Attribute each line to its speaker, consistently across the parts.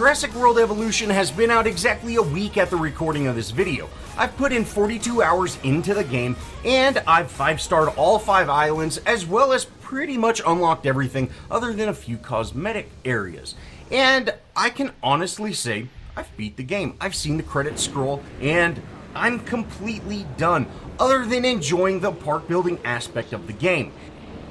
Speaker 1: Jurassic World Evolution has been out exactly a week at the recording of this video. I've put in 42 hours into the game, and I've 5-starred all 5 islands, as well as pretty much unlocked everything other than a few cosmetic areas. And I can honestly say, I've beat the game. I've seen the credits scroll, and I'm completely done, other than enjoying the park building aspect of the game.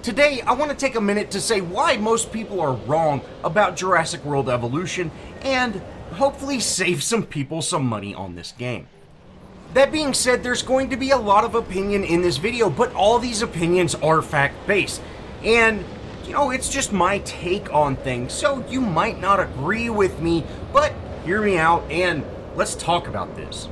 Speaker 1: Today, I want to take a minute to say why most people are wrong about Jurassic World Evolution, and hopefully save some people some money on this game. That being said, there's going to be a lot of opinion in this video, but all these opinions are fact-based. And, you know, it's just my take on things, so you might not agree with me, but hear me out and let's talk about this.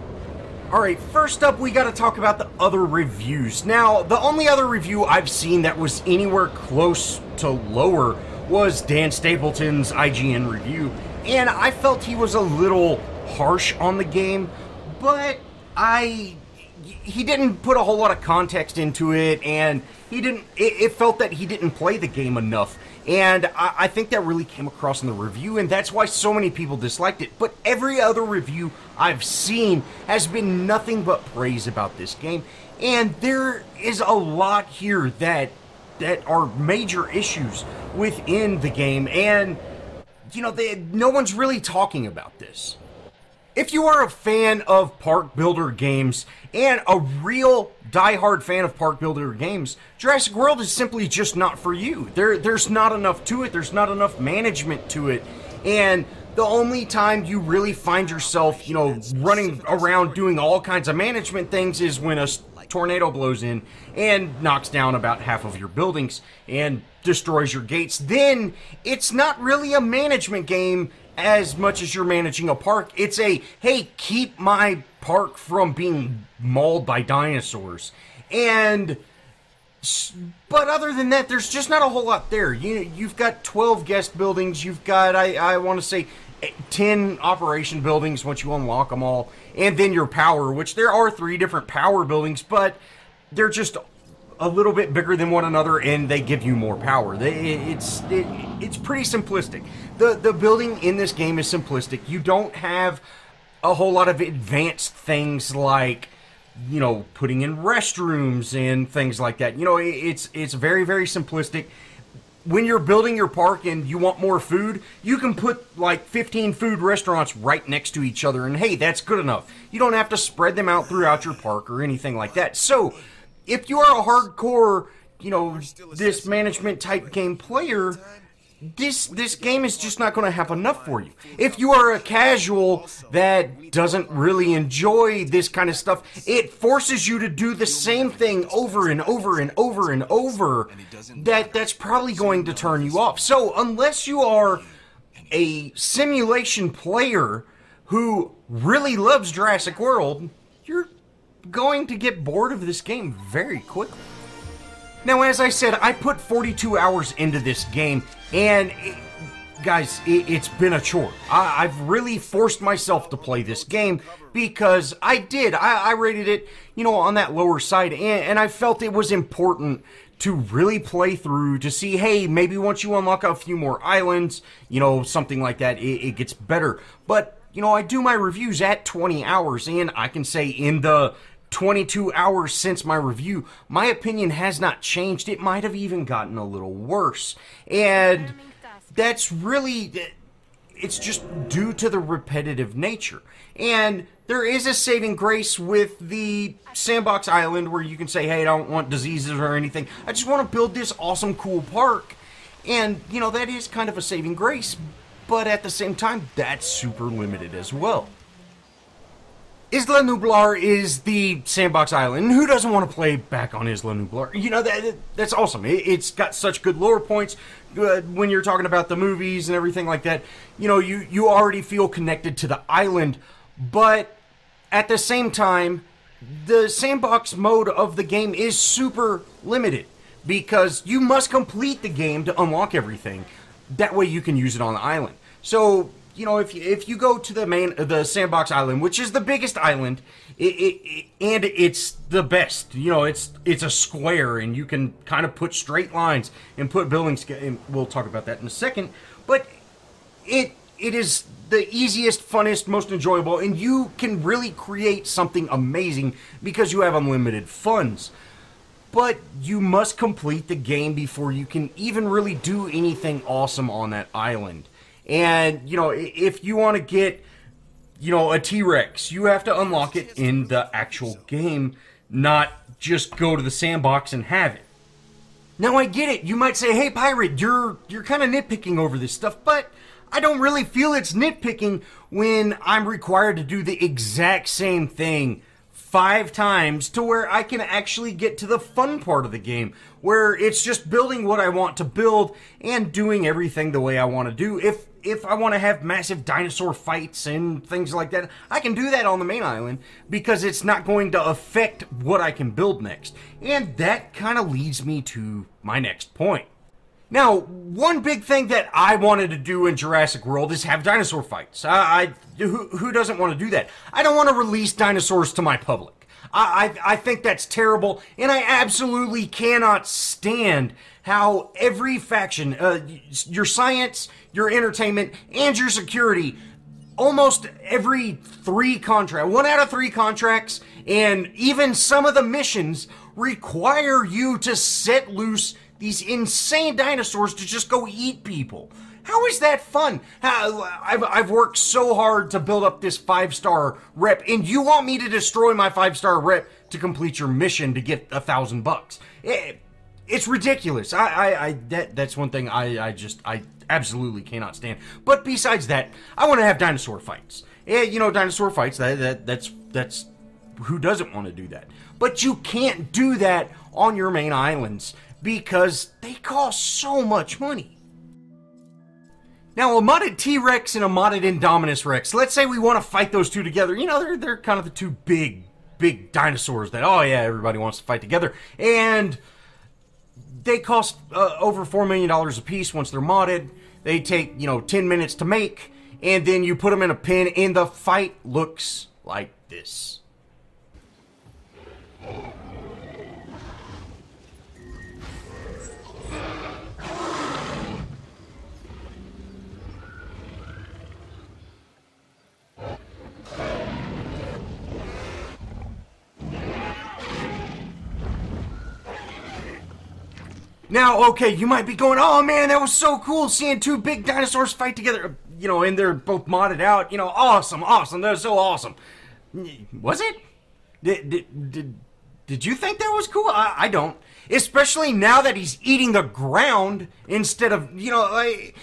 Speaker 1: Alright, first up we gotta talk about the other reviews. Now, the only other review I've seen that was anywhere close to lower was Dan Stapleton's IGN review, and I felt he was a little harsh on the game, but he didn't put a whole lot of context into it, and it felt that he didn't play the game enough. And I think that really came across in the review, and that's why so many people disliked it. But every other review I've seen has been nothing but praise about this game. And there is a lot here that are major issues within the game, and, you know, no one's really talking about this. If you are a fan of park builder games and a real diehard fan of park builder games, Jurassic World is simply just not for you. There's not enough to it, there's not enough management to it, and the only time you really find yourself, you know, running around doing all kinds of management things is when a tornado blows in and knocks down about half of your buildings and destroys your gates. Then it's not really a management game as much as you're managing a park. It's a, hey, keep my park from being mauled by dinosaurs. But other than that, there's just not a whole lot there. You've got 12 guest buildings, you've got, I want to say, 10 operation buildings once you unlock them all, and then your power, which there are 3 different power buildings, but they're just a little bit bigger than one another, and they give you more power. It's pretty simplistic. The building in this game is simplistic. You don't have a whole lot of advanced things like, you know, putting in restrooms and things like that. You know, it's very, very simplistic. When you're building your park and you want more food, you can put like 15 food restaurants right next to each other, and hey, that's good enough. You don't have to spread them out throughout your park or anything like that. So, if you are a hardcore, you know, this management type game player, this game is just not going to have enough for you. If you are a casual that doesn't really enjoy this kind of stuff, it forces you to do the same thing over and over and over and over. That's probably going to turn you off. So unless you are a simulation player who really loves Jurassic World, you're going to get bored of this game very quickly. Now, as I said, I put 42 hours into this game, and guys, it's been a chore. I've really forced myself to play this game because I rated it, you know, on that lower side, and I felt it was important to really play through to see, hey, maybe once you unlock a few more islands, you know, something like that, it gets better. But, you know, I do my reviews at 20 hours, and I can say in the 22 hours since my review, my opinion has not changed. It might have even gotten a little worse. And that's really, it's just due to the repetitive nature. And there is a saving grace with the sandbox island where you can say, hey, I don't want diseases or anything. I just want to build this awesome, cool park. And, you know, that is kind of a saving grace. But at the same time, that's super limited as well. Isla Nublar is the sandbox island. Who doesn't want to play back on Isla Nublar? You know, that's awesome. It's got such good lore points. When you're talking about the movies and everything like that, you know, you already feel connected to the island. But at the same time, the sandbox mode of the game is super limited because you must complete the game to unlock everything. That way you can use it on the island. So, you know, if you go to the sandbox island, which is the biggest island, and it's the best. You know, it's a square, and you can kind of put straight lines and put buildings. And we'll talk about that in a second. But it is the easiest, funnest, most enjoyable, and you can really create something amazing because you have unlimited funds. But you must complete the game before you can even really do anything awesome on that island. And, you know, if you want to get, you know, a T-Rex, you have to unlock it in the actual game, not just go to the sandbox and have it. Now, I get it. You might say, hey, Pirate, you're kind of nitpicking over this stuff, but I don't really feel it's nitpicking when I'm required to do the exact same thing 5 times to where I can actually get to the fun part of the game, where it's just building what I want to build and doing everything the way I want to do. If I want to have massive dinosaur fights and things like that, I can do that on the main island because it's not going to affect what I can build next. And that kind of leads me to my next point. Now, one big thing that I wanted to do in Jurassic World is have dinosaur fights. Who doesn't want to do that? I don't want to release dinosaurs to my public. I think that's terrible, and I absolutely cannot stand how every faction, your science, your entertainment, and your security, almost every 1 out of 3 contracts, and even some of the missions require you to set loose these insane dinosaurs to just go eat people. How is that fun? I've worked so hard to build up this 5-star rep, and you want me to destroy my 5-star rep to complete your mission to get $1,000 bucks? It's ridiculous. That's one thing I absolutely cannot stand. But besides that, I want to have dinosaur fights. You know, dinosaur fights. That's who doesn't want to do that? But you can't do that on your main islands because they cost so much money. Now, a modded T-Rex and a modded Indominus Rex, let's say we want to fight those two together. You know, they're kind of the two big dinosaurs that, oh yeah, everybody wants to fight together. And they cost over $4 million a piece once they're modded. They take, you know, 10 minutes to make, and then you put them in a pen, and the fight looks like this. Now, okay, you might be going, oh man, that was so cool seeing 2 big dinosaurs fight together, you know, and they're both modded out, you know, awesome, that was so awesome. Was it? Did you think that was cool? I don't. Especially now that he's eating the ground instead of, you know, like,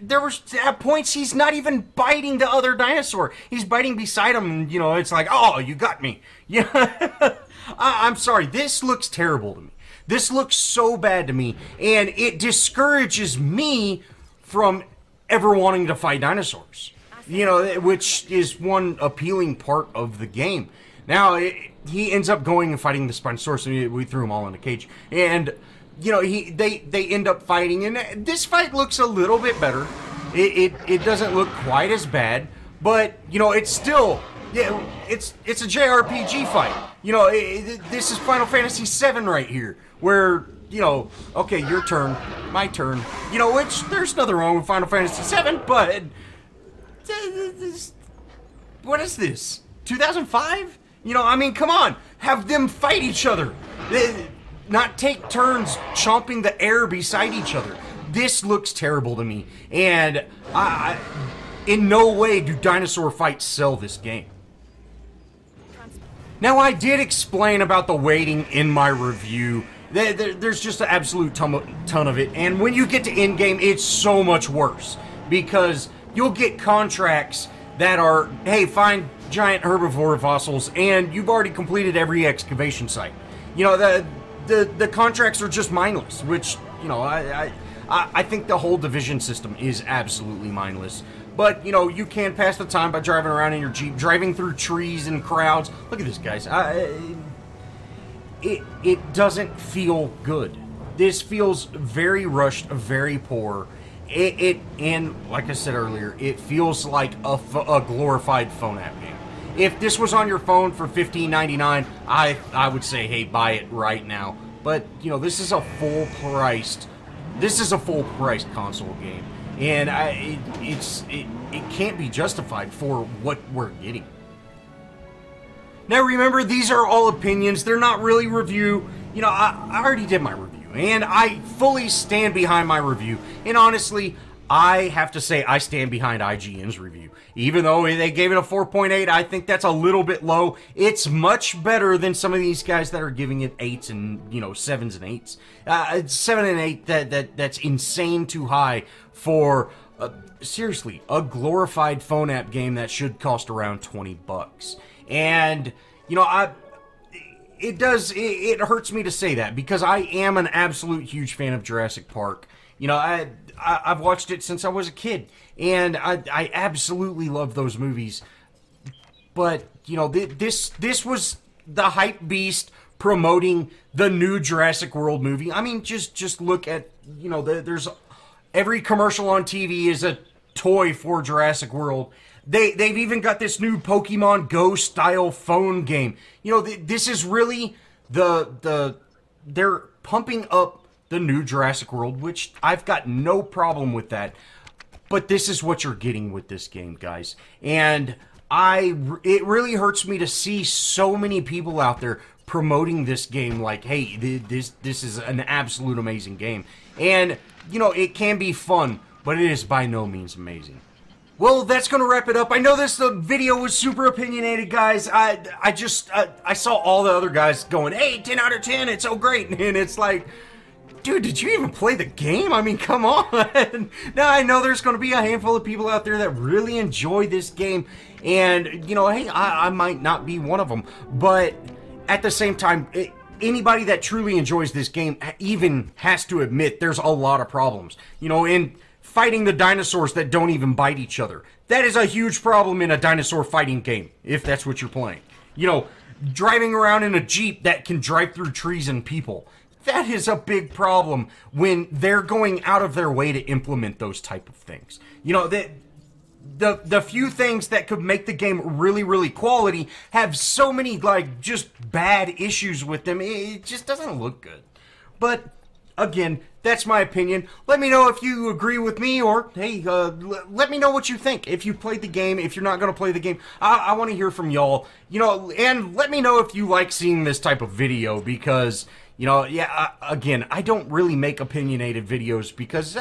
Speaker 1: there was at points he's not even biting the other dinosaur. He's biting beside him, and, you know, it's like, oh, you got me. Yeah. I'm sorry, this looks terrible to me. This looks so bad to me, and it discourages me from ever wanting to fight dinosaurs. You know, which is one appealing part of the game. Now, he ends up going and fighting the Spinosaurus, and we threw them all in a cage. And, you know, they end up fighting, and this fight looks a little bit better. It doesn't look quite as bad, but, you know, it's still... Yeah, it's a JRPG fight. You know, this is Final Fantasy VII right here, where, you know, okay, your turn, my turn. You know, which, there's nothing wrong with Final Fantasy VII, but... What is this? 2005? You know, I mean, come on. Have them fight each other. Not take turns chomping the air beside each other. This looks terrible to me. And in no way do dinosaur fights sell this game. Now, I did explain about the waiting in my review. There's just an absolute ton of it. And when you get to endgame, it's so much worse. Because you'll get contracts that are, hey, find giant herbivore fossils, and you've already completed every excavation site. You know, the contracts are just mindless, which, you know, I think the whole division system is absolutely mindless. But, you know, you can pass the time by driving around in your Jeep, driving through trees and crowds. Look at this, guys. It doesn't feel good. This feels very rushed, very poor. And like I said earlier, it feels like a glorified phone app game. If this was on your phone for $15.99, I would say, hey, buy it right now. But, you know, this is a full-priced console game. And it it can't be justified for what we're getting. Now remember, these are all opinions. They're not really review. You know, I already did my review, and I fully stand behind my review. And honestly, I have to say I stand behind IGN's review. Even though they gave it a 4.8, I think that's a little bit low. It's much better than some of these guys that are giving it 8s and, you know, 7s and 8s. 7 and 8, that's insane too high for, seriously, a glorified phone app game that should cost around 20 bucks. And, you know, it hurts me to say that because I am an absolute huge fan of Jurassic Park. You know, I've watched it since I was a kid, and I absolutely love those movies. But, you know, this was the hype beast promoting the new Jurassic World movie. I mean, just look at, you know, there's every commercial on TV is a toy for Jurassic World. They've even got this new Pokemon Go style phone game. You know, this is really they're pumping up the new Jurassic World, which I've got no problem with that. But this is what you're getting with this game, guys. And it really hurts me to see so many people out there promoting this game like, hey, this is an absolute amazing game. And, you know, it can be fun, but it is by no means amazing. Well, that's going to wrap it up. I know the video was super opinionated, guys. I saw all the other guys going, hey, 10 out of 10, it's so great. And it's like, dude, did you even play the game? I mean, come on. Now, I know there's going to be a handful of people out there that really enjoy this game. And, you know, hey, I might not be one of them. But at the same time, anybody that truly enjoys this game even has to admit there's a lot of problems. You know, in fighting the dinosaurs that don't even bite each other. That is a huge problem in a dinosaur fighting game, if that's what you're playing. You know, driving around in a Jeep that can drive through trees and people. That is a big problem when they're going out of their way to implement those type of things. You know, the few things that could make the game really, really quality have so many, like, just bad issues with them. It just doesn't look good. But, again, that's my opinion. Let me know if you agree with me, or, hey, let me know what you think. If you played the game, if you're not going to play the game, I want to hear from y'all. You know, and let me know if you like seeing this type of video, because, you know, yeah, again, I don't really make opinionated videos because,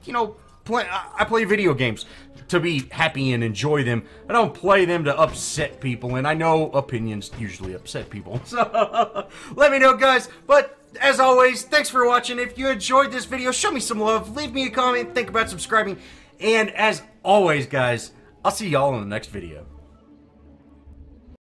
Speaker 1: you know, I play video games to be happy and enjoy them. I don't play them to upset people, and I know opinions usually upset people. So, let me know, guys. But as always, thanks for watching. If you enjoyed this video, show me some love. Leave me a comment. Think about subscribing. And as always, guys, I'll see y'all in the next video.